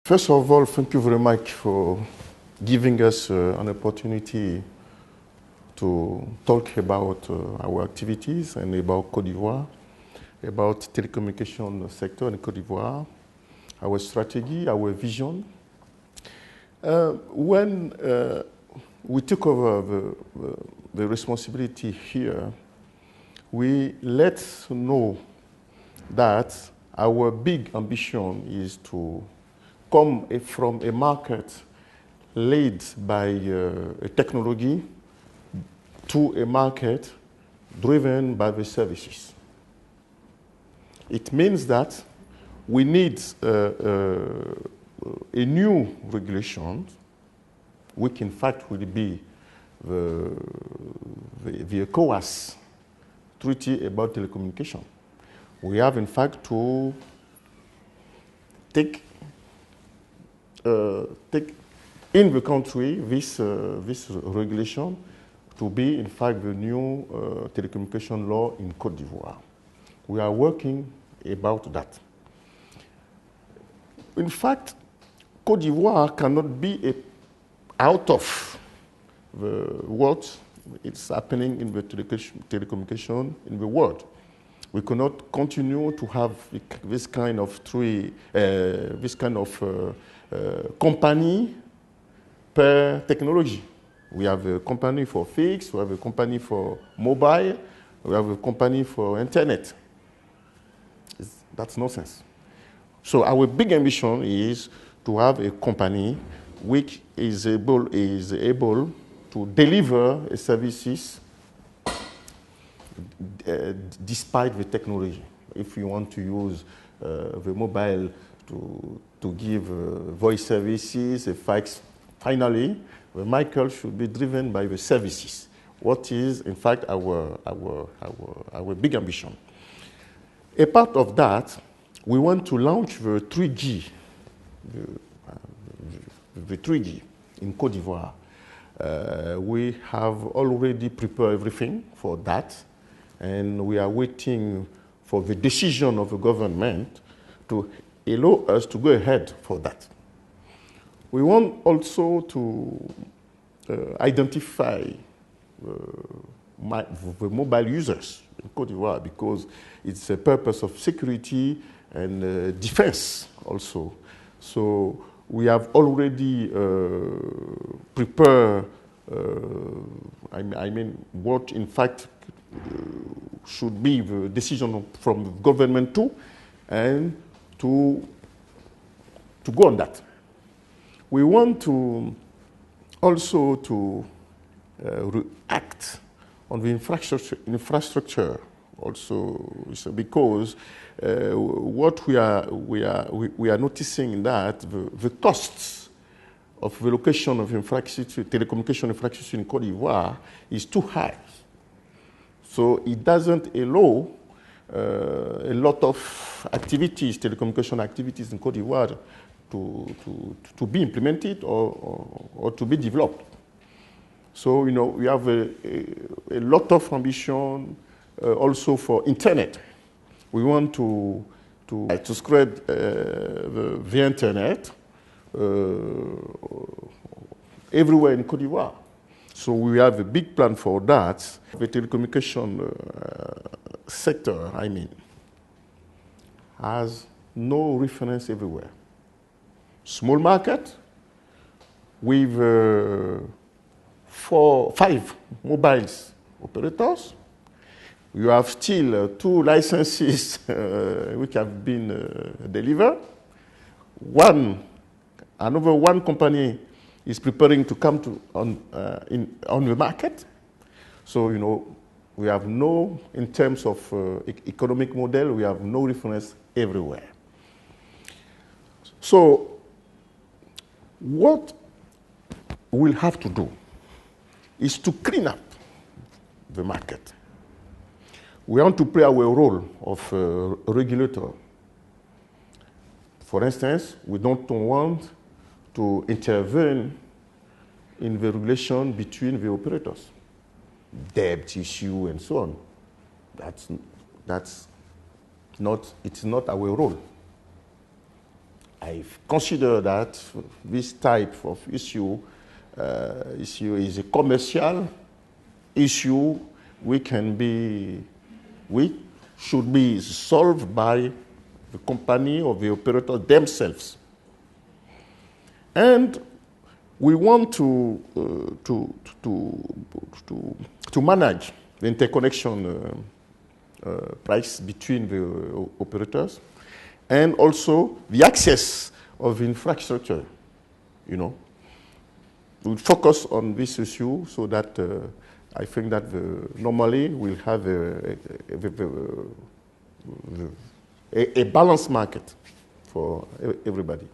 First of all, thank you very much for giving us an opportunity to talk about our activities and about Côte d'Ivoire, about telecommunication sector in Côte d'Ivoire, our strategy, our vision. When we took over the responsibility here, we let know that our big ambition is to come from a market led by a technology to a market driven by the services. It means that we need a new regulation, which in fact will be the ECOWAS Treaty about telecommunication. We have in fact to take in the country this regulation to be in fact the new telecommunication law in Côte d'Ivoire. We are working about that. In fact, Côte d'Ivoire cannot be out of what is happening in the telecommunication in the world. We cannot continue to have this kind of company per technology. We have a company for fixed, we have a company for mobile, we have a company for internet. That's nonsense. So our big ambition is to have a company which is able to deliver services despite the technology. If you want to use the mobile to give voice services, finally, the Michael should be driven by the services. What is, in fact, our big ambition. A part of that, we want to launch the 3G, the 3G in Côte d'Ivoire. We have already prepared everything for that, and we are waiting for the decision of the government to allow us to go ahead for that. We want also to identify the mobile users in Côte d'Ivoire because it's a purpose of security and defense also. So we have already prepared, what in fact should be the decision from the government too, and to go on that. We want to also to react on the infrastructure also, so because what we are noticing that the costs of the location of infrastructure, telecommunication infrastructure in Côte d'Ivoire is too high. So it doesn't allow a lot of activities, telecommunication activities in Côte d'Ivoire to be implemented or to be developed. So, you know, we have a lot of ambition also for internet. We want to spread the internet everywhere in Côte d'Ivoire. So we have a big plan for that. The telecommunication sector, has no reference everywhere. Small market with 5 mobile operators. You have still 2 licenses which have been delivered. Another one company is preparing to come on the market. So, you know, we have no, in terms of economic model, we have no reference everywhere. So, what we'll have to do is to clean up the market. We want to play our role of regulator. For instance, we don't want to intervene in the relation between the operators, debt issue and so on. It's not our role. I consider that this type of issue is a commercial issue which should be solved by the company or the operator themselves. And we want to manage the interconnection price between the operators and also the access of infrastructure, you know. We'll focus on this issue so that I think that normally we'll have a balanced market for everybody.